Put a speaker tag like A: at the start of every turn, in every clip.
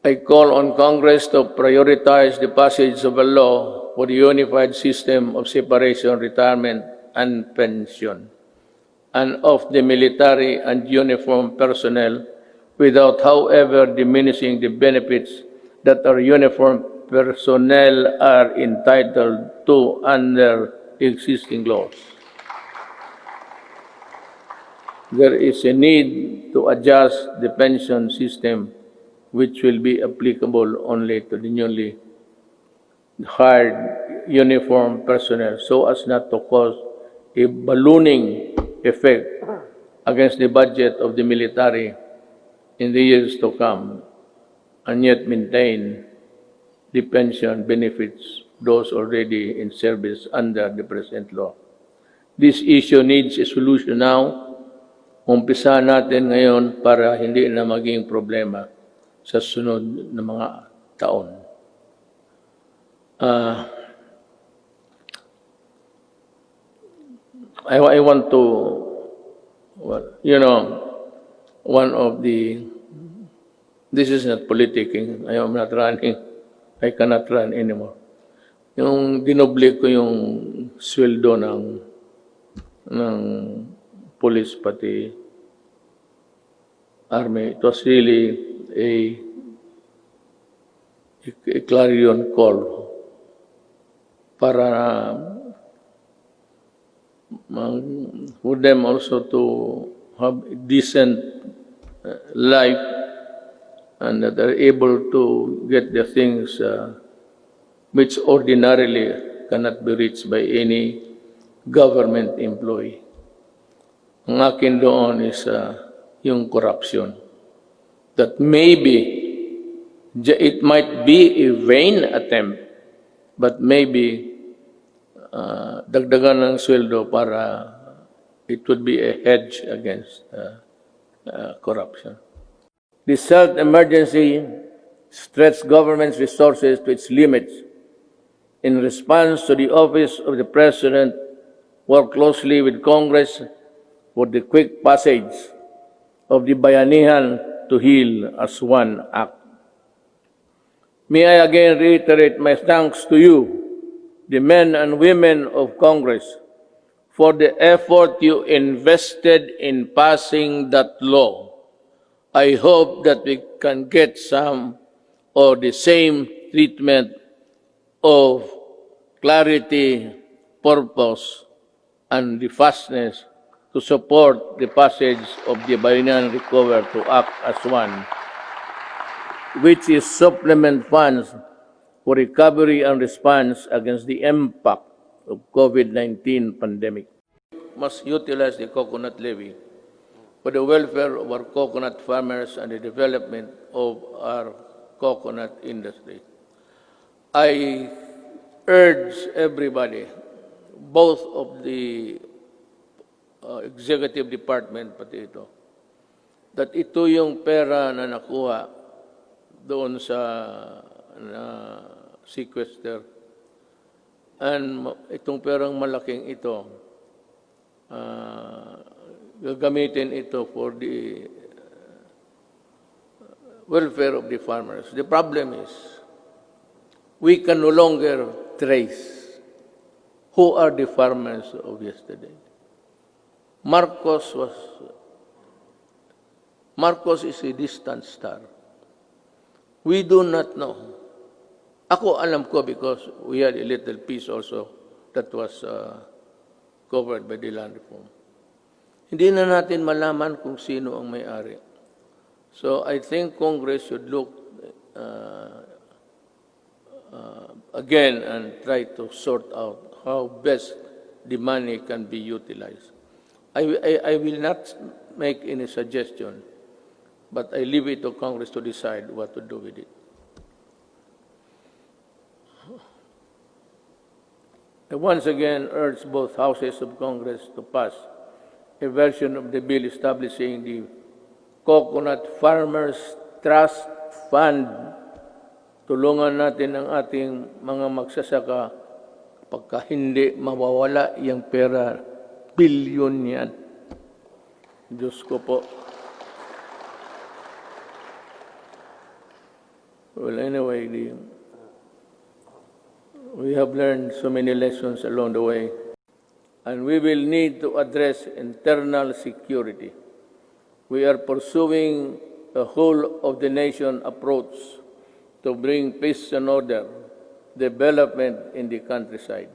A: I call on Congress to prioritize the passage of a law for the unified system of separation, retirement, and pension, and of the military and uniformed personnel without, however, diminishing the benefits that our uniformed personnel are entitled to under existing laws. There is a need to adjust the pension system, which will be applicable only to the newly hired uniformed personnel, so as not to cause a ballooning effect against the budget of the military in the years to come, and yet maintain the pension benefits those already in service under the present law. This issue needs a solution now. Umpisa natin ngayon para hindi na maging problema sa sunod na mga taon. I want to, one of the, this is not politicking, I am not running, I cannot run anymore. Yung dinoble ko yung sweldo ng police pati army, it was really a clarion call para for them also to have a decent life and that they're able to get the things which ordinarily cannot be reached by any government employee. Ang akin doon is yung corruption. That maybe, it might be a vain attempt, but maybe dagdagan ng sweldo para it would be a hedge against corruption. This health emergency stretched government's resources to its limits. In response to the Office of the President, work closely with Congress for the quick passage of the Bayanihan to Heal as One Act. May I again reiterate my thanks to you, the men and women of Congress, for the effort you invested in passing that law. I hope that we can get some or the same treatment of clarity, purpose, and the fastness to support the passage of the Bayanihan Recover to Act as One, which is supplement funds for recovery and response against the impact of COVID-19 pandemic. Must utilize the coconut levy for the welfare of our coconut farmers and the development of our coconut industry. I urge everybody, both of the executive department pati ito, that ito yung pera na nakuha doon sa sequester, and itong perang malaking ito, gagamitin ito for the welfare of the farmers. The problem is, we can no longer trace who are the farmers of yesterday. Marcos is a distant star. We do not know. Ako alam ko because we had a little piece also that was covered by the land reform. Hindi na natin malaman kung sino ang may-ari. So I think Congress should look again and try to sort out how best the money can be utilized. I will not make any suggestion, but I leave it to Congress to decide what to do with it. I once again urge both houses of Congress to pass a version of the bill establishing the Coconut Farmers Trust Fund. Tulungan natin ang ating mga magsasaka pagka hindi mawawala yung pera. Bilyon yan. Diyos ko po. Well, anyway, we have learned so many lessons along the way, and we will need to address internal security. We are pursuing a whole of the nation approach to bring peace and order, development in the countryside.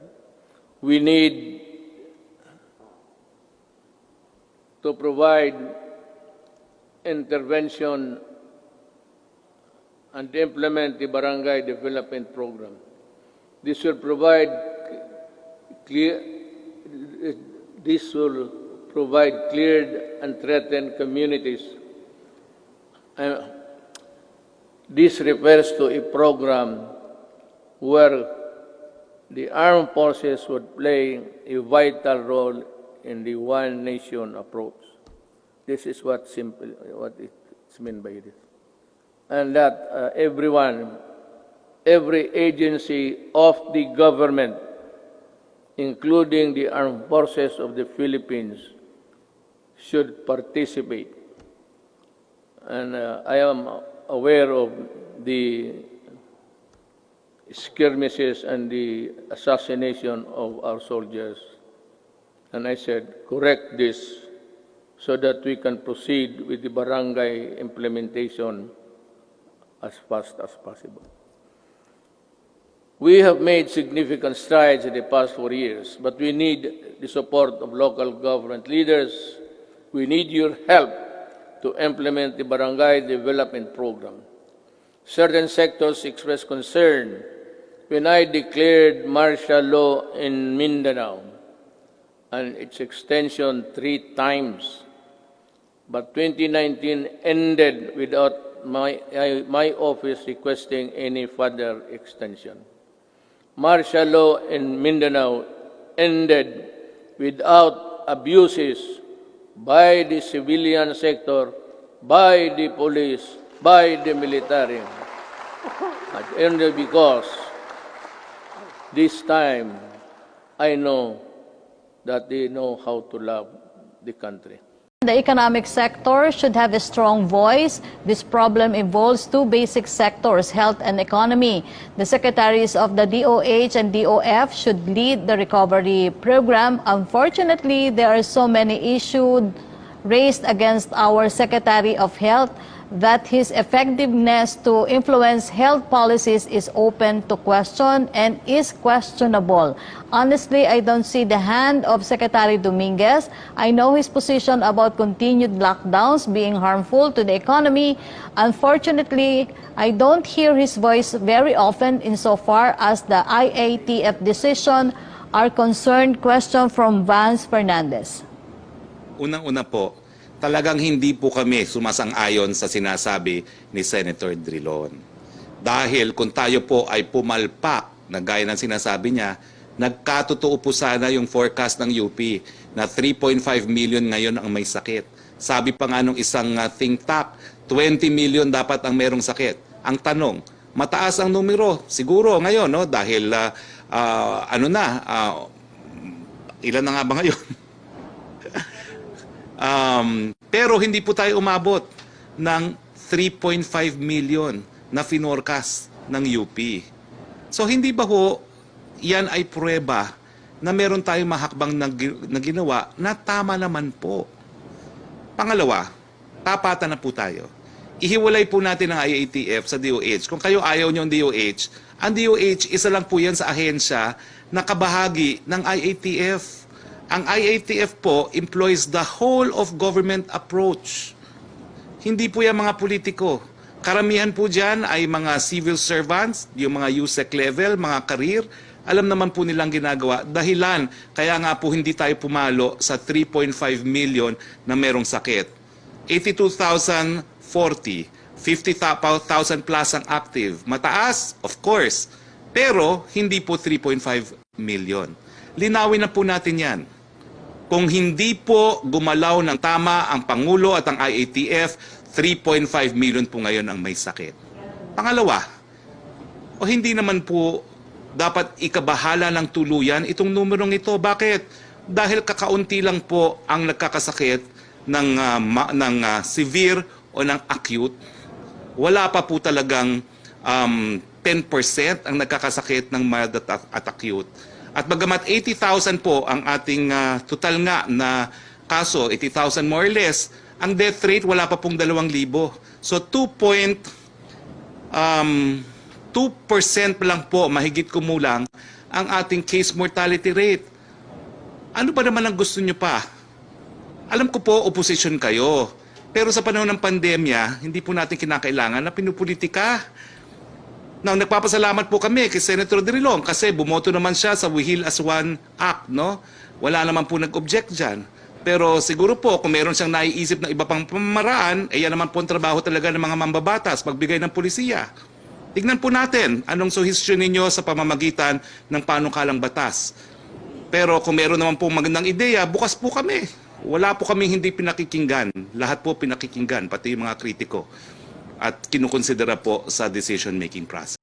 A: We need to provide intervention and implement the barangay development program. This will provide cleared and threatened communities. This refers to a program where the armed forces would play a vital role in the one nation approach. This is what it's meant by this. And that every agency of the government, including the armed forces of the Philippines, should participate. And I am aware of the skirmishes and the assassination of our soldiers. And I said, correct this so that we can proceed with the barangay implementation as fast as possible. We have made significant strides in the past 4 years, but we need the support of local government leaders. We need your help to implement the barangay development program. Certain sectors expressed concern when I declared martial law in Mindanao and its extension 3 times. But 2019 ended without my office requesting any further extension. Martial law in Mindanao ended without abuses by the civilian sector, by the police, by the military. And only because this time I know that they know how to love the country.
B: The economic sector should have a strong voice. This problem involves 2 basic sectors, health and economy. The secretaries of the DOH and DOF should lead the recovery program. Unfortunately, there are so many issues raised against our Secretary of Health that his effectiveness to influence health policies is open to question and is questionable. Honestly, I don't see the hand of Secretary Dominguez. I know his position about continued lockdowns being harmful to the economy. Unfortunately, I don't hear his voice very often insofar as the IATF decision are concerned. Question from Vance Fernandez.
C: Unang-una po, talagang hindi po kami sumasang-ayon sa sinasabi ni Senator Drilon. Dahil kung tayo po ay pumalpak, na gaya ng sinasabi niya, nagkatotoo po sana yung forecast ng UP na 3.5 million ngayon ang may sakit. Sabi pa nga nung isang think tank, 20 million dapat ang merong sakit. Ang tanong, mataas ang numero siguro ngayon, no? Dahil ilan na nga ba ngayon? Pero hindi po tayo umabot ng 3.5 million na finorcast ng UP. So hindi ba ho yan ay pruweba na meron tayong mahakbang na ginawa na tama naman po? Pangalawa, tapatan na po tayo. Ihiwalay po natin ang IATF sa DOH. Kung kayo ayaw nyo ang DOH, ang DOH isa lang po yan sa ahensya na kabahagi ng IATF. Ang IATF po employs the whole of government approach. Hindi po yan mga politiko. Karamihan po dyan ay mga civil servants, yung mga USEC level, mga career. Alam naman po nilang ginagawa. Dahilan, kaya nga po hindi tayo pumalo sa 3.5 million na merong sakit. 82,040, 50,000 plus ang active. Mataas, of course. Pero hindi po 3.5 million. Linawin na po natin yan. Kung hindi po gumalaw ng tama ang Pangulo at ang IATF, 3.5 million po ngayon ang may sakit. Pangalawa, o hindi naman po dapat ikabahala ng tuluyan itong numerong ito. Bakit? Dahil kakaunti lang po ang nagkakasakit ng severe o ng acute. Wala pa po talagang 10% ang nagkakasakit ng mild at acute. At bagamat 80,000 po ang ating total nga na kaso, 80,000 more or less, ang death rate wala pa pong 2,000. So 2% lang po, mahigit kumulang, ang ating case mortality rate. Ano ba naman ang gusto nyo pa? Alam ko po, opposition kayo. Pero sa panahon ng pandemya, hindi po natin kinakailangan na pinupolitika. Now, nagpapasalamat po kami kay Senator Drilon kasi bumoto naman siya sa We Heal as One Act, no? Wala naman po nag-object dyan. Pero siguro po, kung meron siyang naiisip na iba pang pamamaraan, yan naman po ang trabaho talaga ng mga mambabatas, pagbigay ng polisiya. Tignan po natin anong suhestyon ninyo sa pamamagitan ng panukalang batas. Pero kung meron naman po magandang ideya, bukas po kami. Wala po kami hindi pinakikinggan. Lahat po pinakikinggan, pati yung mga kritiko. At kinukonsidera po sa decision-making process.